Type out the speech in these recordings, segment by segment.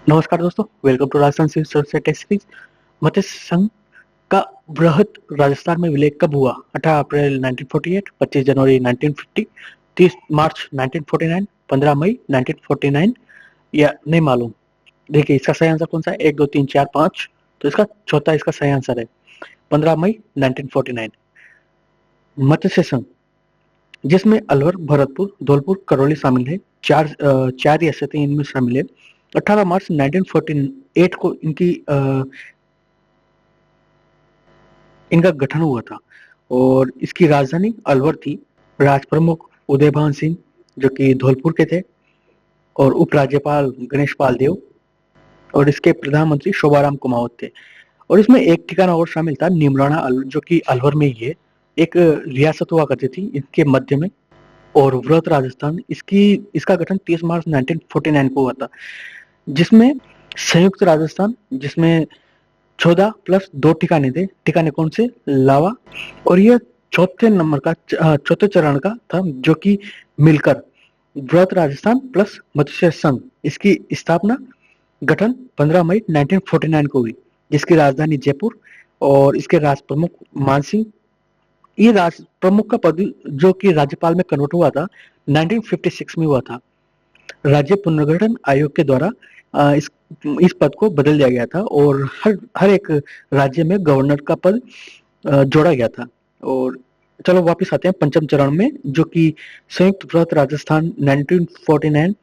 नमस्कार दोस्तों, welcome to Rajasthan civil test series. Matsya Sangh का बृहद राजस्थान में विलय कब हुआ? 18 अप्रैल 1948, 25 जनवरी 1950, 30 मार्च 1949, 15 मई 1949 या नहीं मालूम। देखिए, इसका सही आंसर कौन सा है? 1, 2, 3, 4, 5। तो इसका चौथा इसका सही आंसर है 15 मई 1949। मत्स्य संघ जिसमें अलवर, भरतपुर, धौलपुर, करौली शामिल है। चार रियासतें इनमें शामिल है। 18 मार्च 1948 को इनका गठन हुआ था और इसकी राजधानी अलवर थी। राज प्रमुख उदयभान सिंह जो कि धौलपुर के थे, और उपराज्यपाल गणेश पाल देव, और इसके प्रधानमंत्री शोभाराम कुमावत थे। और इसमें एक ठिकाना और शामिल था, निमराना, जो कि अलवर में ही है। एक रियासत हुआ करती थी इनके मध्य में, और वृहद राजस्थान इसका गठन 30 मार्च 1949 को हुआ था, जिसमें संयुक्त राजस्थान, जिसमें 14 प्लस 2 ठिकाने थे। ठिकाने कौन से? लावा। और यह चौथे चरण का था, जो कि मिलकर वृहद राजस्थान प्लस मत्स्य संघ, इसकी स्थापना गठन 15 मई 1949 को हुई, जिसकी राजधानी जयपुर, और इसके राज प्रमुख मानसिंह। ये राज प्रमुख का पद जो कि राज्यपाल में कन्वर्ट हुआ था 1956 में हुआ था। राज्य पुनर्गठन आयोग के द्वारा इस पद को बदल दिया गया था, और हर एक राज्य में गवर्नर का पद जोड़ा गया था। और चलो वापस आते हैं पंचम चरण में, जो कि संयुक्त वृहद राजस्थान 1949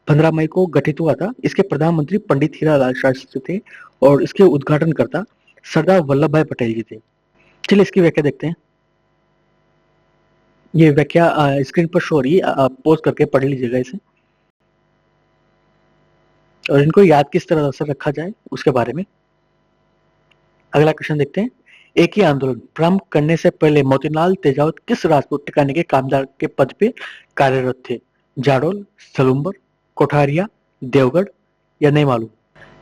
15 मई को गठित हुआ था। इसके प्रधानमंत्री पंडित हीरालाल शास्त्री थे, और इसके उद्घाटनकर्ता सरदार वल्लभ भाई पटेल जी थे। चलिए इसकी व्याख्या देखते हैं। ये व्याख्या स्क्रीन पर शो हो रही है, आप पॉज करके पढ़ लीजिएगा इसे, और इनको याद किस तरह से रखा जाए उसके बारे में। अगला क्वेश्चन देखते हैं। एक ही आंदोलन प्रारंभ करने से पहले मोतीलाल तेजावत किस राजपूत ठिकाने के कामदार के पद पे कार्यरत थे? जाडोल, सलूम्बर, कोठारिया, देवगढ़ या नहीं मालूम।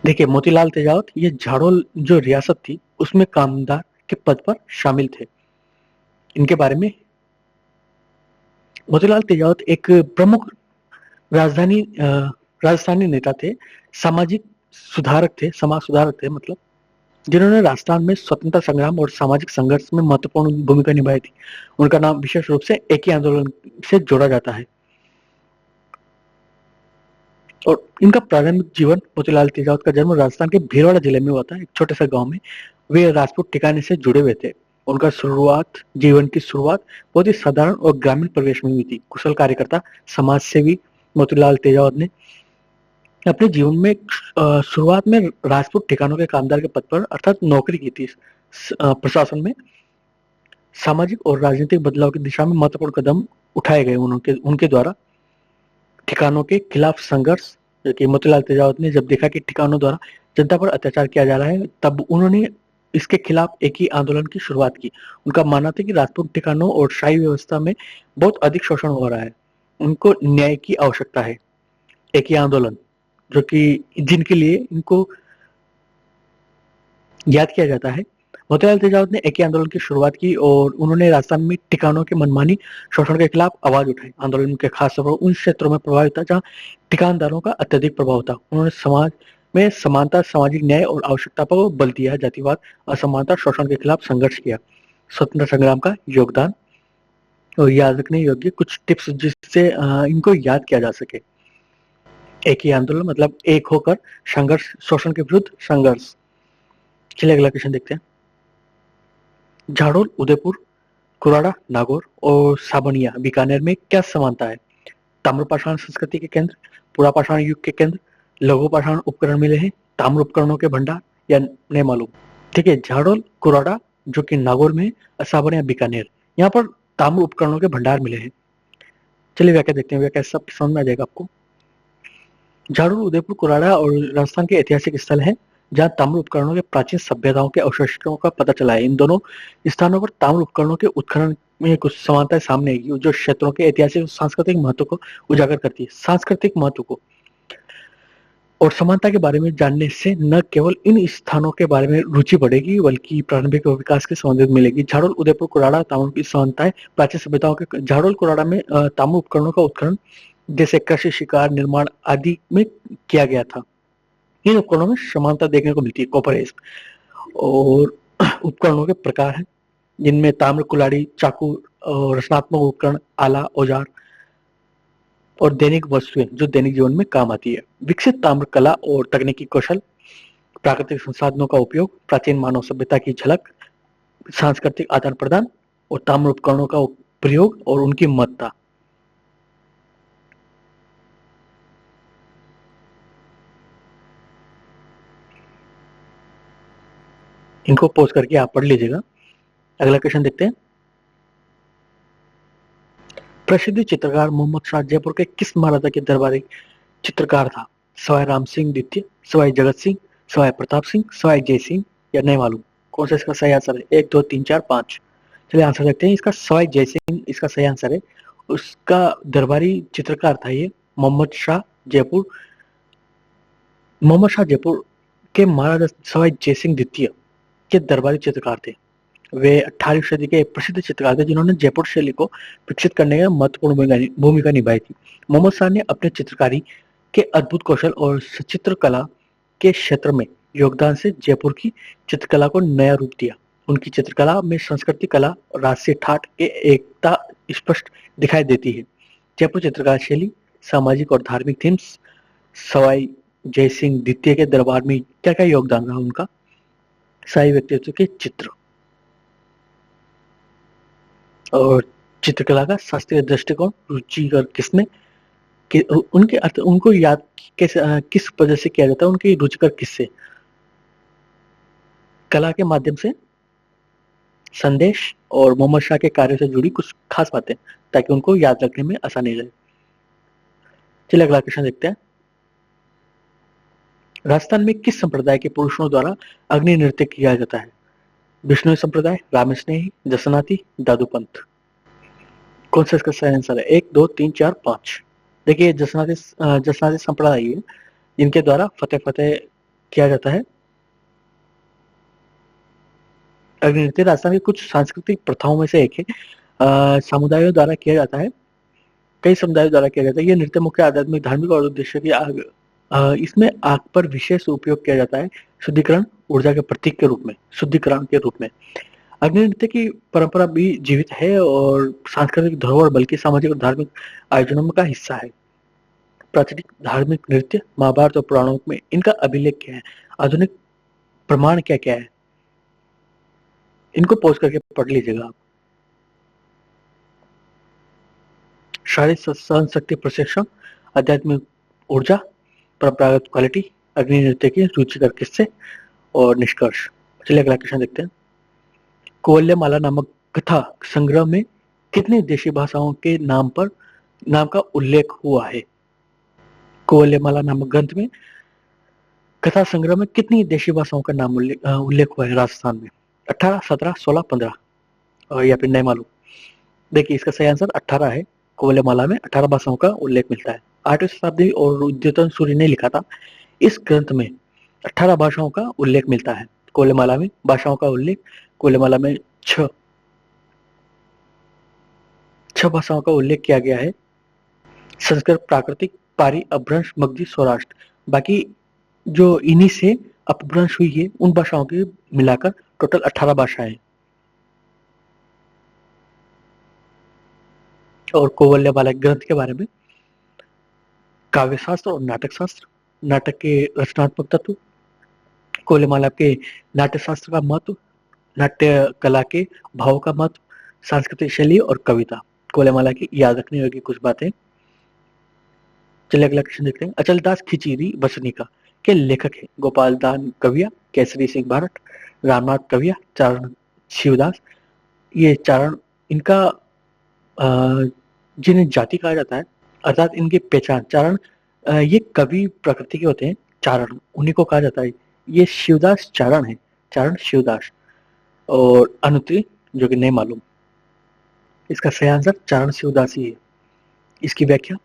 देखिए, मोतीलाल तेजावत ये झाड़ोल जो रियासत थी उसमें कामदार के पद पर शामिल थे। इनके बारे में, मोतीलाल तेजावत एक प्रमुख राजस्थानी नेता थे, सामाजिक सुधारक थे, समाज सुधारक थे मतलब, जिन्होंने राजस्थान में स्वतंत्रता संग्राम और सामाजिक संघर्ष में महत्वपूर्ण भूमिका निभाई थी। उनका नाम विशेष रूप से एक ही आंदोलन से जोड़ा जाता है। और इनका प्रारंभिक जीवन, मोतीलाल तेजावत का जन्म राजस्थान के भीलवाड़ा जिले में हुआ था, एक छोटे से गांव में। वे राजपूत ठिकाने से जुड़े हुए थे। उनका जीवन की शुरुआत बहुत ही साधारण और ग्रामीण परिवेश में हुई थी। कुशल कार्यकर्ता, समाज सेवी मोतीलाल तेजावत ने अपने जीवन में शुरुआत में राजपूत ठिकानों के कामदार के पद पर अर्थात नौकरी की थी। प्रशासन में सामाजिक और राजनीतिक बदलाव की दिशा में महत्वपूर्ण कदम उठाए गए उनके द्वारा। ठिकानों के खिलाफ संघर्ष, कि मोतीलाल तेजावत ने जब देखा कि ठिकानों द्वारा जनता पर अत्याचार किया जा रहा है, तब उन्होंने इसके खिलाफ एक ही आंदोलन की शुरुआत की। उनका मानना था कि राजपूत ठिकानों और शाही व्यवस्था में बहुत अधिक शोषण हो रहा है, उनको न्याय की आवश्यकता है। एक ही आंदोलन, जो कि जिनके लिए इनको याद किया जाता है। मोतीलाल तेजावत ने एक ही आंदोलन की शुरुआत की, और उन्होंने राजस्थान में ठिकानों के मनमानी शोषण के खिलाफ आवाज उठाई। आंदोलन के खास तौर पर उन क्षेत्रों में प्रभावित था जहां ठिकानदारों का अत्यधिक प्रभाव था। उन्होंने समाज में समानता, सामाजिक न्याय और आवश्यकता पर बल दिया। जातिवाद, असमानता, शोषण के खिलाफ संघर्ष किया। स्वतंत्रता संग्राम का योगदान और याद रखने योग्य कुछ टिप्स जिससे इनको याद किया जा सके। एक ही आंदोलन मतलब एक होकर संघर्ष, शोषण के विरुद्ध संघर्ष। चलिए अगला क्वेश्चन देखते हैं। झाड़ोल, उदयपुर, कुराड़ा, नागौर और साबनिया बीकानेर में क्या समानता है? ताम्रपाषाण संस्कृति के केंद्र, पुरापाषाण युग के केंद्र, लघु पाषाण उपकरण मिले हैं, ताम्र उपकरणों के भंडार या नहीं मालूम। ठीक है, झाड़ोल, कुराड़ा जो कि नागौर में, साबनिया बीकानेर, यहाँ पर ताम्र उपकरणों के भंडार मिले हैं। चलिए व्याख्या देखते हैं, व्याख्या सब समझ में आ जाएगा आपको। झाड़ोल, उदयपुर, कुराड़ा और राजस्थान के ऐतिहासिक स्थल है जहां ताम्र उपकरणों के प्राचीन सभ्यताओं के अवशेषों का पता चला है। इन दोनों स्थानों पर ताम्र उपकरणों के उत्खनन में कुछ समानताएं सामने आएगी, जो क्षेत्रों के ऐतिहासिक और सांस्कृतिक महत्व को उजागर करती है। सांस्कृतिक महत्व को और समानता के बारे में जानने से न केवल इन स्थानों के बारे में रुचि बढ़ेगी, बल्कि प्रारंभिक विकास के संबंधित मिलेगी। झाड़ोल, उदयपुर, कुराड़ा ताम्र की समानताएं प्राचीन सभ्यताओं के। झाड़ोल, कुराड़ा में ताम्र उपकरणों का उत्खनन जैसे कृषि, शिकार, निर्माण आदि में किया गया था। इन उपकरणों में समानता देखने को मिलती है, कॉपर। और उपकरणों के प्रकार हैं जिनमें ताम्र कुल्हाड़ी, चाकू और रचनात्मक उपकरण, आला, औजार और दैनिक वस्तुएं जो दैनिक जीवन में काम आती है। विकसित ताम्र कला और तकनीकी कौशल, प्राकृतिक संसाधनों का उपयोग, प्राचीन मानव सभ्यता की झलक, सांस्कृतिक आदान प्रदान और ताम्र उपकरणों का प्रयोग और उनकी महत्ता। इनको पोस्ट करके आप पढ़ लीजिएगा। अगला क्वेश्चन देखते हैं। प्रसिद्ध चित्रकार मोहम्मद शाह जयपुर के किस महाराजा के दरबारी चित्रकार था? सवाई राम सिंह द्वितीय, सवाई जगत सिंह, सवाई प्रताप सिंह, सवाई जय सिंह या नहीं मालूम? कौन सा इसका सही आंसर है? 1, 2, 3, 4, 5। चलिए आंसर देखते हैं। इसका सवाई जय सिंह इसका सही आंसर है। उसका दरबारी चित्रकार था ये मोहम्मद शाह जयपुर के महाराजा सवाई जय सिंह द्वितीय के दरबारी चित्रकार थे। वे 18वीं सदी के एक प्रसिद्ध चित्रकार थे जिन्होंने जयपुर शैली को विकसित करने में महत्वपूर्ण भूमिका निभाई थी। मोहम्मद शाह ने अपने चित्रकारी के अद्भुत कौशल और सचित्र कला के क्षेत्र में योगदान से जयपुर की चित्रकला को नया रूप दिया। उनकी चित्रकला में संस्कृति, कला और राष्ट्रीय ठाट के एकता स्पष्ट दिखाई देती है। जयपुर चित्रकला शैली, सामाजिक और धार्मिक थीम्स, सवाई जय सिंह द्वितीय के दरबार में क्या क्या योगदान रहा उनका? शाही व्यक्तित्व के चित्र और चित्रकला का शास्त्रीय दृष्टिकोण, रुचिकर किसमें उनके अर्थ उनको याद कैसे किस वजह से किया जाता है? उनकी रुचिकर किससे? कला के माध्यम से, संदेश और मोहम्मद शाह के कार्यों से जुड़ी कुछ खास बातें ताकि उनको याद रखने में आसानी रहे। चलिए अगला क्वेश्चन देखते हैं। राजस्थान में किस संप्रदाय के पुरुषों द्वारा अग्नि नृत्य किया जाता है? विष्णु संप्रदाय, रामस्नेही, दशनाथी, दादूपंथ? कौन सा इसका सही आंसर है? 1, 2, 3, 4, 5। देखिए जसनाती संप्रदाय है जिनके द्वारा फतेह फतेह किया जाता है अग्नि नृत्य। राजस्थान की कुछ सांस्कृतिक प्रथाओं में से एक है। समुदायों द्वारा किया जाता है, कई समुदायों द्वारा किया जाता है। ये नृत्य मुख्य आध्यात्मिक, धार्मिक और उद्देश्य की इसमें आग पर विशेष उपयोग किया जाता है शुद्धिकरण, ऊर्जा के प्रतीक के रूप में, शुद्धिकरण के रूप में। अग्नि नृत्य की परंपरा भी जीवित है और सांस्कृतिक धरोहर बल्कि सामाजिक और धार्मिक आयोजनों का हिस्सा है। प्राचीन धार्मिक नृत्य महाभारत और पुराणों में इनका अभिलेख क्या है? आधुनिक प्रमाण क्या क्या है? इनको पॉज करके पढ़ लीजिएगा आप। शारीरिक सहन शक्ति प्रशिक्षण, आध्यात्मिक ऊर्जा, परंपरागत क्वालिटी, अग्नि नृत्य के रुचिकर किस्से और निष्कर्ष। चलिए अगला क्वेश्चन देखते हैं। कोवल्यमाला नामक कथा संग्रह में कितनी देशी भाषाओं के नाम का उल्लेख हुआ है? कोवल्यमाला नामक ग्रंथ में कथा संग्रह में कितनी देशी भाषाओं का नाम उल्लेख हुआ है राजस्थान में? 18, 17, 16, 15 या फिर नहीं मालूम? देखिए इसका सही आंसर 18 है। कोवल्यमाला में 18 भाषाओं का उल्लेख मिलता है। 8वीं शताब्दी और उद्योतन सूर्य ने लिखा था। इस ग्रंथ में 18 भाषाओं का उल्लेख मिलता है। कोवल्यमाला में भाषाओं का उल्लेख, कोवल्यमाला में 6 भाषाओं का उल्लेख किया गया है। संस्कृत, प्राकृतिक, पारी, अपभ्रंश, मगधी, सौराष्ट्र। बाकी जो इन्हीं से अपभ्रंश हुई है उन भाषाओं की मिलाकर टोटल 18 भाषाएं। और कोवल्यमाला ग्रंथ के बारे में काव्य शास्त्र और नाटक शास्त्र, नाटक के रचनात्मक तत्व, कोवल्यमाला के नाट्य शास्त्र का महत्व, नाट्य कला के भाव का महत्व, सांस्कृतिक शैली और कविता। कोवल्यमाला की याद रखने योग्य कुछ बातें। चलिए अगला क्वेश्चन देखते हैं। अचलदास खिचीरी वसनिका के लेखक है? गोपाल दान कविया, केसरी सिंह भारत, रामनाथ कविया, चारण शिवदास। ये चारण इनका जिन्हें जाति कहा जाता है अर्थात इनकी पहचान चारण, ये कवि प्रकृति के होते हैं चारण, उन्हीं को कहा जाता है। ये शिवदास चारण है, चारण शिवदास। और अनुत्री जो कि नहीं मालूम। इसका सही आंसर चारण शिवदास ही है। इसकी व्याख्या,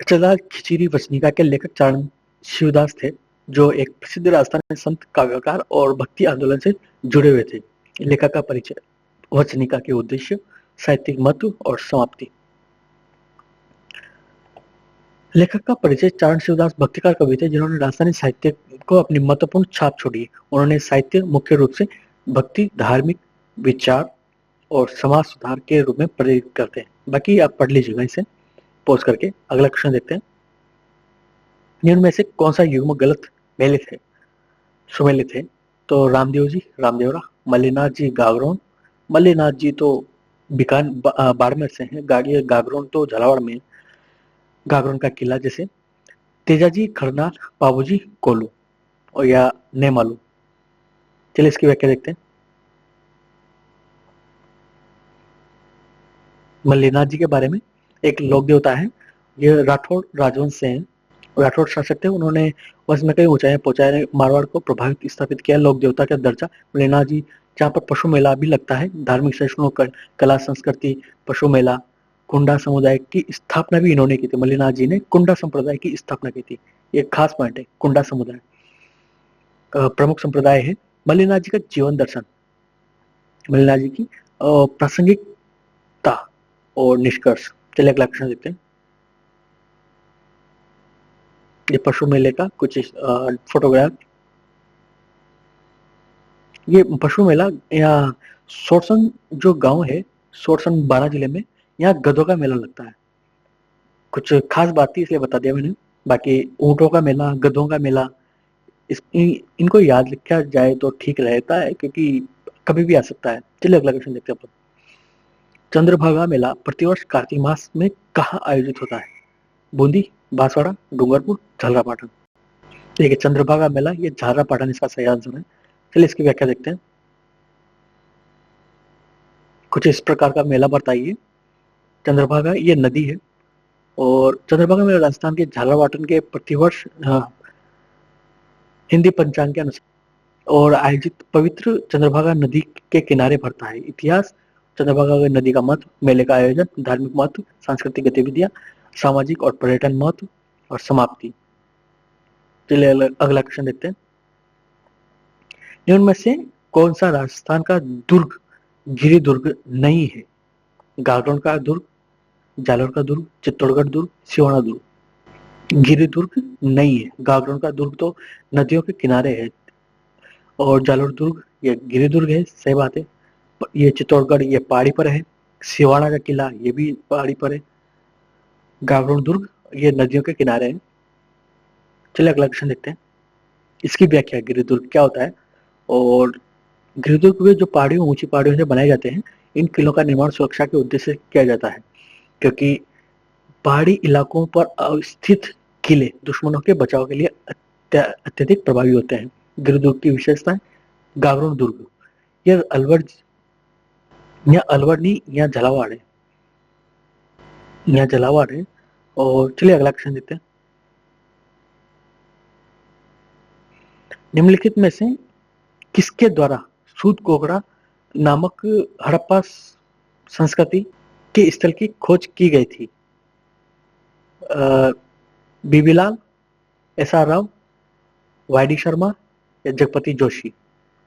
अचलदास खिचीरी वसनिका के लेखक चारण शिवदास थे जो एक प्रसिद्ध राजस्थानी संत, काव्यकार और भक्ति आंदोलन से जुड़े हुए थे। लेखक का परिचय, वचनिका के उद्देश्य, साहित्यिक महत्व और समाप्ति। लेखक का परिचय चारण शिवदास भक्तिकार कवि थे जिन्होंने राजस्थानी साहित्य को अपनी महत्वपूर्ण छाप छोड़ी। उन्होंने साहित्य मुख्य रूप से भक्ति, धार्मिक विचार और समाज सुधार के रूप में प्रेरित करते हैं। बाकी आप पढ़ लीजिएगा इसे पॉज करके। अगला क्वेश्चन देखते हैं, निम्न में से कौन सा युग्म गलत मेलित है, सुमेलित है? तो रामदेव जी रामदेवरा, मल्लीनाथ जी गागरोन। मल्लीनाथ जी तो बाड़मेर से हैं, गागरोन तो झालावाड़ में है, गागरोन का किला जैसे। तेजाजी खरनाल, बाबूजी कोल्लू और या नेमालू। चलिए इसकी व्याख्या देखते हैं। मल्लीनाथ जी के बारे में, एक लोक देवता है, ये राठौड़ राजवंश से हैं, राठौड़ शासक थे। उन्होंने वंश में कई ऊंचाइयां पहुंचाए, मारवाड़ को प्रभावित स्थापित किया, लोक देवता का दर्जा। मल्लीनाथ जी जहाँ पर पशु मेला भी लगता है, धार्मिक सहिष्णु कला संस्कृति, पशु मेला, कुंडा समुदाय की स्थापना भी इन्होंने की थी। मल्लीनाथ जी ने कुंडा संप्रदाय की स्थापना की थी, ये खास पॉइंट है। कुंडा समुदाय प्रमुख संप्रदाय है। मल्लीनाथ जी का जीवन दर्शन, मल्लीनाथ जी की प्रासंगिकता और निष्कर्ष। चलिए अगला क्वेश्चन देखते हैं। ये पशु मेले का कुछ फोटोग्राफ। ये पशु मेला यहाँ सोरसन जो गांव है, सोरसन बारा जिले में, यहाँ गधों का मेला लगता है। कुछ खास बात थी इसलिए बता दिया मैंने। बाकी ऊंटों का मेला, गधों का मेला, इनको याद रखा जाए तो ठीक रहता है क्योंकि कभी भी आ सकता है। चलिए अगला क्वेश्चन देखते हैं अपन। चंद्रभागा मेला प्रतिवर्ष कार्तिक मास में कहाँ आयोजित होता है? बूंदी, बांसवाड़ा, डूंगरपुर, झालरापाटन। ठीक है, चंद्रभागा मेला ये झालरापाटन इसका सही आंसर है। चलिए इसकी व्याख्या देखते हैं। कुछ इस प्रकार का मेला बताइए। चंद्रभागा ये नदी है और चंद्रभागा मेला राजस्थान के झालरापाटन के प्रतिवर्ष हिंदी पंचांग के अनुसार और आयोजित पवित्र चंद्रभागा नदी के किनारे भरता है। इतिहास, चंद्रभागा नदी का महत्व, मेले का आयोजन, धार्मिक महत्व, सांस्कृतिक गतिविधियां, सामाजिक और पर्यटन महत्व और समाप्ति। चलिए अगला क्वेश्चन देखते हैं। निम्न में से कौन सा राजस्थान का दुर्ग गिरि दुर्ग नहीं है? गागरोन का दुर्ग, जालोर का दुर्ग, चित्तौड़गढ़ दुर्ग, सिवाना दुर्ग। गिरि दुर्ग नहीं है। गागरोन का दुर्ग तो नदियों के किनारे है और जालोर दुर्ग ये गिरि दुर्ग है, सही बात है। ये चित्तौड़गढ़ ये पहाड़ी पर है, सिवाना का किला ये भी पहाड़ी पर है, गागरोन दुर्ग ये नदियों के किनारे है। चलिए अगला क्वेश्चन देखते हैं। इसकी व्याख्या, गिरि दुर्ग क्या होता है? और गिरि दुर्ग वे जो पहाड़ियों, ऊंची पहाड़ियों से बनाए जाते हैं। इन किलों का निर्माण सुरक्षा के उद्देश्य से किया जाता है क्योंकि पहाड़ी इलाकों पर अवस्थित किले दुश्मनों के बचाव के लिए अत्यधिक प्रभावी होते हैं। गिरि दुर्ग की विशेषता है, गागरोन दुर्ग यह अलवर या अलवर नहीं, यहाँ झालावाड़ है, यहाँ झालावाड़ है। और चलिए अगला क्वेश्चन देते हैं। निम्नलिखित में से किसके द्वारा सूत कोकड़ा नामक हड़प्पा संस्कृति के स्थल की खोज की गई थी? बीबीलाल, S R Rao, Y D Sharma या जगपति जोशी?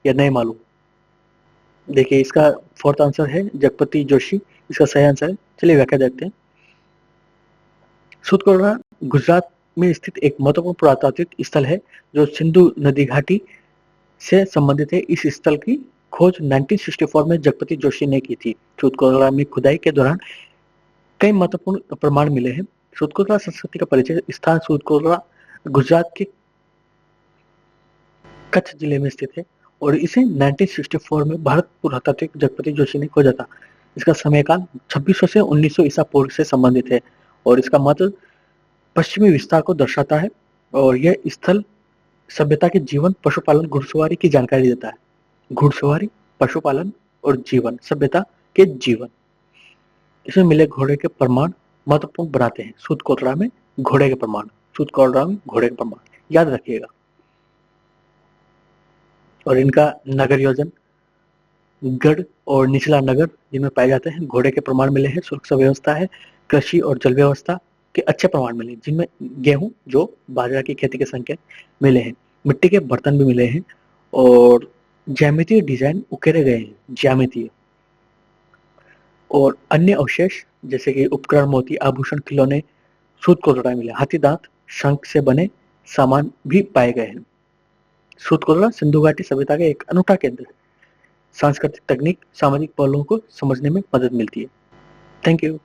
या नहीं मालूम? देखिए इसका फोर्थ आंसर है जगपति जोशी, इसका सही आंसर है। चलिए व्याख्या देखते हैं। सूत कोकड़ा गुजरात में स्थित एक महत्वपूर्ण पुरातात्विक स्थल है जो सिंधु नदी घाटी से संबंधित है। इस स्थल की खोज 1964 में जगपति जोशी ने की थी। सूत कोकड़ा में खुदाई के दौरान कई महत्वपूर्ण प्रमाण मिले हैं। सूत कोकड़ा संस्कृति का परिचय, स्थान सूत कोकड़ा गुजरात के कच्छ जिले में स्थित है और इसे 1964 में भारत पुरातात्विक जगपति जोशी ने खोजा था। इसका समयकाल 2600 से 1900 ईसा पूर्व से संबंधित है और इसका महत्व पश्चिमी विस्तार को दर्शाता है और यह स्थल सभ्यता के जीवन, पशुपालन, घुड़सवारी की जानकारी देता है। घुड़सवारी, पशुपालन और जीवन, सभ्यता के जीवन, इसमें मिले घोड़े के प्रमाण महत्वपूर्ण बनाते हैं। सूत कोकड़ा में घोड़े के प्रमाण, सूत कोकड़ा में घोड़े के प्रमाण याद रखिएगा। और इनका नगर योजन, गढ़ और निचला नगर जिनमें पाए जाते हैं, घोड़े के प्रमाण मिले हैं। सुरक्षा व्यवस्था है, कृषि और जल व्यवस्था के अच्छे प्रमाण मिले जिनमें गेहूं, जो बाजरा की खेती के संकेत मिले हैं। मिट्टी के बर्तन भी मिले हैं और ज्यामितीय डिजाइन उकेरे गए हैं, ज्यामितीय। और अन्य अवशेष जैसे कि उपकरण, मोती, आभूषण, खिलौने सूतकोटड़ा मिला, हाथी दांत, शंख से बने सामान भी पाए गए हैं। सूतकोटड़ा सिंधु घाटी सभ्यता का एक अनूठा केंद्र है। सांस्कृतिक तकनीक सामाजिक पहलुओं को समझने में मदद मिलती है। Thank you.